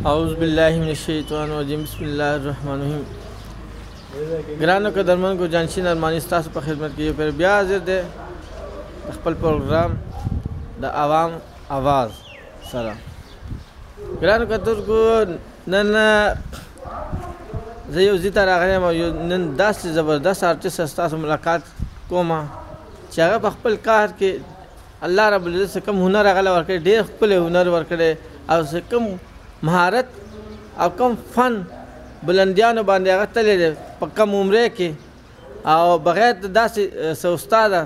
اعوذ باللہ من الشیطان الرجیم بسم اللہ الرحمن الرحیم. ګرانو قدرمنو جانشین ارمانی ستاسو په خدمت کې یو پیر بیا حاضر دی خپل پروګرام د عوام आवाज سره. ګرانو قدرکو نن زه یو ځای ته راغلی یم او نن داسې زبردست آرټسټ ستاسو ملاقات کوم چې هغه په خپل کار کې الله رب العزت څه کوم هنر هغه له ورکړی، ډېر ښکلی هنر ورکړی او څه کوم مهارت او کوم فن بلندیانو باندې هغه تللی دی په کم عمرې کې او بغیر د داسې څه استاده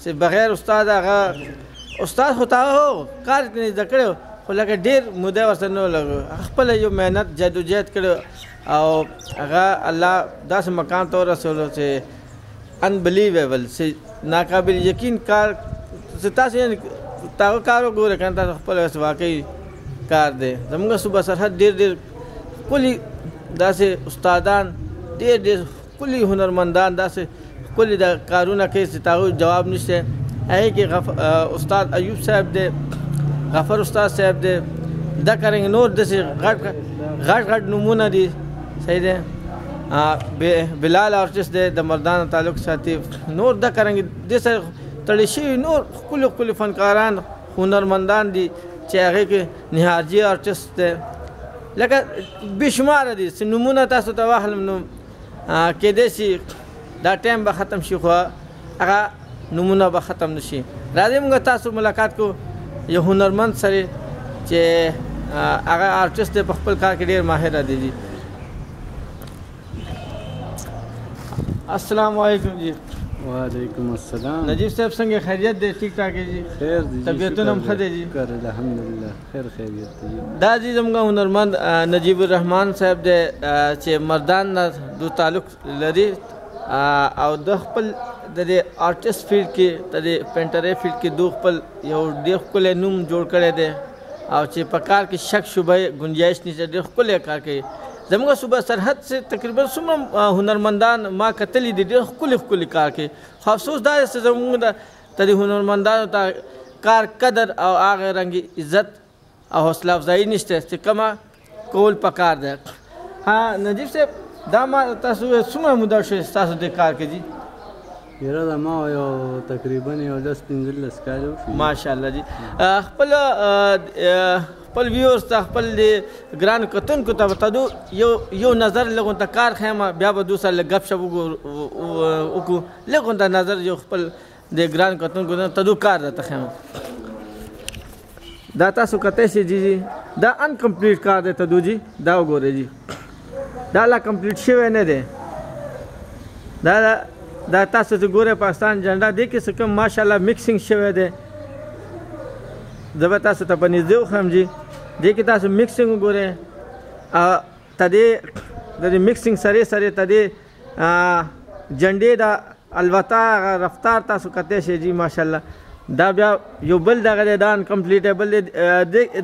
چې بغیر استاد هغه استاد خو ته هو کار یې زده کړی خو لکه ډېر موده ورسره نه ولګو، خپله یو محنت جدوجہد کړی او هغه الله داسې مقام ته ورسولو چې انبلیویبل چې ناقابل یقین کار چې تاسو هغه کار وګورئ که نه تاسو خپله واقعي کار دی. زموږ صوبه سرحد ډېر ښکلي داسې استادان ډېر ښکلي هنرمندان داسې ښکلي د کارونه کوي چې د هغوی جواب نشته. هغې کې استاد ایوب صاحب دی، غفر استاد صاحب دی، دا کرنګ نور داسې غټ نومونه دي. صحیح دی. بلال آرټسټ دی د مردانو تعلق ساتي. نور دا کرنګ دې سره تړل شوي نور ښکلي فنکاران هنرمندان دي چې هغې کې نهارجي آرټسټ دی، لکه بېشماره دي چې نومونه تاسو ته واخلم نو کیدای شي دا ټایم به ختم شي خو هغه نومونه به ختم نه شي. راځئ موږ تاسو ملاقات کوو یو هنرمند سره چې هغه آرټسټ دی، په خپل کار کې ډېر ماهره دی. السلام علیکم جی. وعلیکم السلام. نجیب صاحب څنګه خیریت دی؟ ټیک ټاک دی جی؟ خیر دی، طبیعتونه هم ښه دی جی؟ شکر الحمدلله خیر خیریت دی. دا جی زموږ هنرمند نجیب الرحمن صاحب دی چې مردان نه دو تعلق لري او د خپل د دې آرټسټ فیلډ کې د دې پینټرۍ فیلډ کې دو خپل یو ډېر ښکلی نوم جوړ کړی دی او چې په کار کې شک شبه ګنجایش نشته، ډېر ښکلی کار کوي. زموږ صوبه سرحد سے تقریبا څومره هنرمندان ما کتلی دي ډېر ښکلي کار کوي، خو افسوس دا دی چې زموږ د دې هنرمندانو ته کار قدر او هغه رنګې عزت او حوصله افزایي نشته چې کومه کول پکار دی. نجیب صاحب دا ما تاسو څومره موده شوې ستاسو دې کار کې جي؟ یاره دا ما یو تقریبا یو 10-15 کال وشو. ماشاءالله جی. خپل ویورز ته خپل د ګرانو کتونکو ته تدو یو نظر لږ ته کار خیمه بیا به دو سره لږ ګپ شپ وکړو لږ ته نظر یو خپل د ګرانو کتونکو ته تدو کار راته خیمه. دا تاسو کتی شئ جی دا انکمپلیټ کار دی تدو جی، دا وګورئ جی دا لا کمپلیټ شوی نه دی. دا تاسو چې ګورئ پاکستان جنډا دې کې څه کوم ماشاءالله مکسینګ شوی دی. زه به تاسو ته په نږدې وښیم جي دې کې تاسو مکسینګ وګورئ او ته دې د دې مکسینګ سره ته دې جنډې د البته هغه رفتار تاسو کتی شئ جي ماشاءالله. دا بیا یو بل دغه دی دا انکمپلیټیبل دی،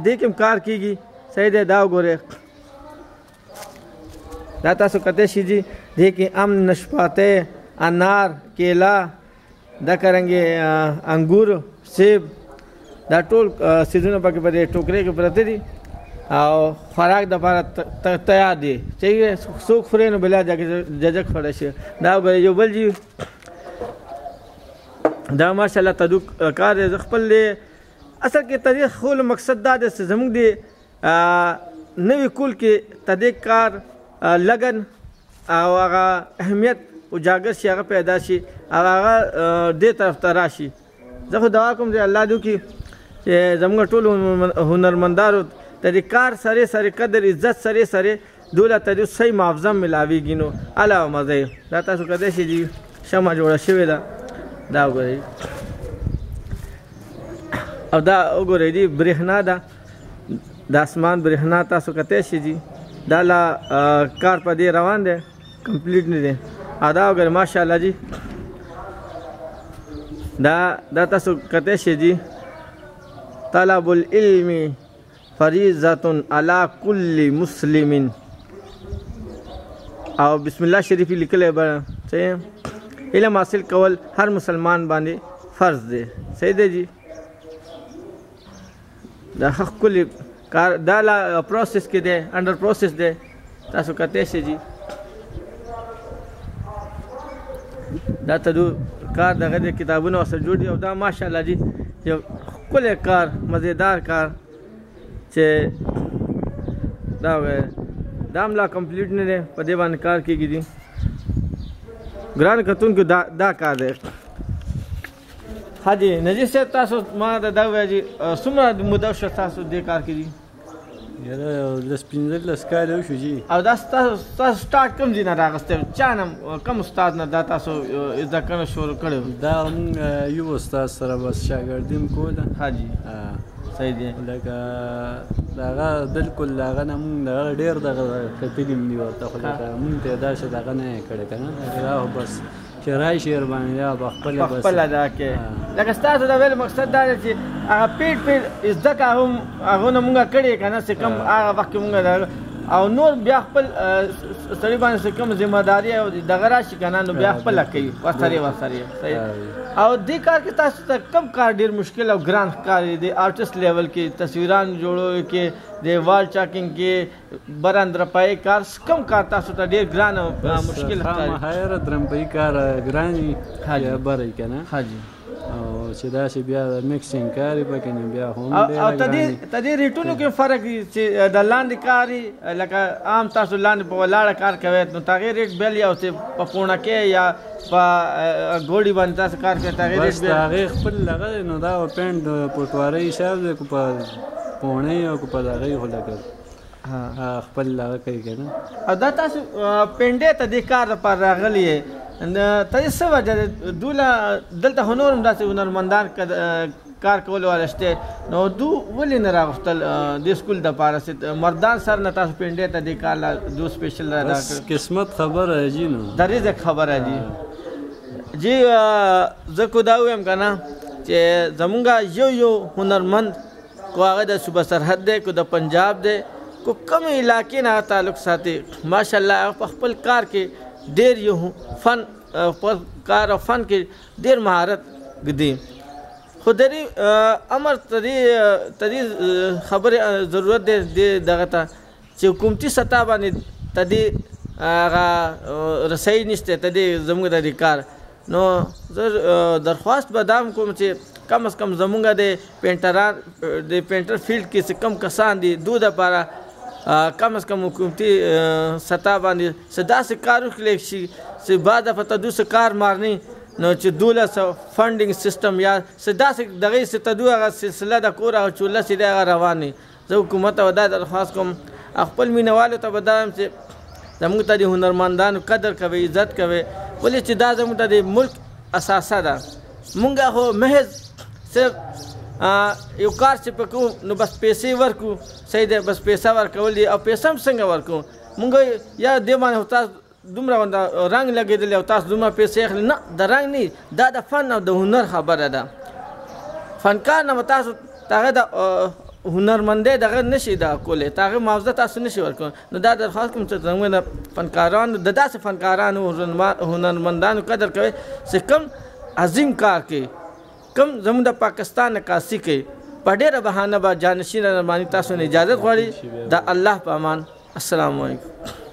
دې کې هم کار کېږي. صحیح دی. دا وګورئ دا تاسو کتی شئ جي دې کې امن نشپاتی انار کیلا دا کرنګې انګور سیب دا ټول سیزونه پکې په دې ټوکرې کې پرته دي او خوراک دپاره تیار دي. صحیح دی. څوک خوري نو بلا ججک خوړی شي. دا وګورئ یو بل جي دا ماشاءالله تدو کار دی. زه خپل اصل کې تدې خولو مقصد دا دی چې زموږ د نوي کول کې تدې کار لګن او هغه اهمیت اجاگر شي، هغه پیدا شي او هغه دې طرف ته راشي. زه خو دعا کوم چې الله دې وکړي چې زموږ ټولو هنرمندانو ته د کار سره قدر عزت سره دوله ته دې صحیح معاوضه ملاویږي نو الله مزه. دا تاسو کتی شئ جي شمع جوړه شوې ده. دا وګورئ او دا وګورئ جي برېښنا ده د اسمان برېښنا تاسو کتی شئ جي. دا لا کار په دې روان دی کمپلیټ نه دی. دا وګورئ ماشاءالله جي دا تاسو کتی شئ جي طلب العلم فریضة علی کل مسلم او بسم الله شریف لیکلی به صحیح علم حاصل کول هر مسلمان باندې فرض دی. صحیح دی جی. دا ښکلي کار دا لا پروسس کې دی انډر پروسس دی تاسو کته شي جی دا ته کار دغه د کتابونو سره جوړ دی او دا ماشاءالله جی یو ښکلی کار مزیدار کار چې دا دا هم لا کمپلیټ نه دی په دې باندې کار کېږي دي ګران کتونکو دا کار دی حاجي نجیب صاحب تاسو ما ته دا ووایه چې څومره موده شوه تاسو دې کار کې دي یاره لس 15 کاله وشو جي او دا ستاسو سټارټ کوم ځای نه راغستی چا نه کوم استاد نه دا تاسو زده کړه شروع کړې دا موږ یو استاد سره بس شاګردي م کوله حاجي صحیح دی لکه دغه بالکل هغه نه موږ دغه ډېر دغه کتلي م دي ورته خو لکه موږ ته داسې دغه نه یې کړی که نه دا خو بس چې راشي ورباندې یا پخپله بس پخپله دا کې لکه ستاسو د ویلو مقصد دا دی چې هغه پیټ زده کړه هغه نه مونږ کړې که نه چې کوم هغه وخت کې مونږ او نور بیا خپل سړي باندې چې کوم ذمه داري او دغه راشي که نه نو بیا خپله کوي ورسره او دې کار کې تاسو ته کوم کار ډېر مشکل او ګران ښکاري د آرټسټ لیول کې تصویران جوړولو کې د وال چاکینګ کې براندرپایي کار کوم کار تاسو ته ډېر ګران او مشکل ښکاري خیر درمپایي کار ګران وي یا بری که نه حاجي او چې داسې بیا میکسینګ کار یې پکې نه بیا هم او ته دې ریټونو کې فرق دی چې د لاندې کار لکه عام تاسو لاندې په ولاړه کار کوئ نو د هغې ریټ بیل یا په پوڼکې یا په ګوډي باندې تاسو کار کوئ د هغې ریټ بس د هغې خپل دغه دی نو دا پینټ د پټوارۍ حساب دی که په پوڼۍ او که په دغې خو لکه خپل دغه کوي که نه او دا تاسو پینډې ته دې کار لپاره راغلي یې ته یې څه وجه دوله دلته خو نور هم داسې هنرمندان کار کولو والا شته نو دو ولې نه راغوښتل دې سکول دپاره چې مردان سر نه تاسو پینډې ته دې کار لا دو سپیشل را دا کړ قسمت خبره جي نو د رزق خبره جي جی زه کو دا ویم که نه چې زمونږ یو هنرمند کو هغه د صوبه سرحد دی کو د پنجاب دی کو کوم علاقې نه تعلق ساتي ماشاءالله په خپل کار کې ډېر یو فن په کار او فن کې ډېر مهارت ږدي خو د دې امر ته دې خبرې ضرورت دی دغه ته چې حکومتي سطح باندې ته دې هغه رسۍ نشته ته دې زموږ د دې کار نو زه درخواست به دا هم کوم چې کم از کم زموږ د پینټر فیلډ کې چې کم کسان دي دو دپاره کم از کم حکومتي سطح باندې څه داسې کار وکړلی شي چې بعد دفعه ته دو څه کار مارني نو چې 12 فنډینګ سیسټم یا څه داسې دغې چې ته دو هغه سلسله د کور هغه چوله چې دی هغه روان وي زه حکومت ته دا درخواست کوم خپل مینهوالو ته به دا وایم چې زموږ ته د هنرمندانو قدر کوئ عزت کوئ ولې چې دا زموږ ته د ملک اساسه ده مونږ خو محض صرف یو کار چې په کوو نو بس پیسې ورکو صحیح دی بس پیسه ورکول دي او پیسه هم څنګه ورکو مونږ یا دې باندې تاسو دومره رنګ لګېدلی او تاسو دومره پیسې اخلي نه د رنګ نه دا د فن او د هنر خبره ده فنکار نه به تاسو هغه د هنرمندۍ دغه نشي دا کولی د هغې معاوضه تاسو نشي ورکولی نو دا درخواست کوم چې زموږ د فنکارانو د داسې فنکارانو هنرمندانو قدر کوئ چې کوم عظیم کار کوي کوم زموږ د پاکستان عکاسي کوي په ډېره بهانه به جانشین رحماني تاسو نه اجازت غواړي د الله په امان السلام علیکم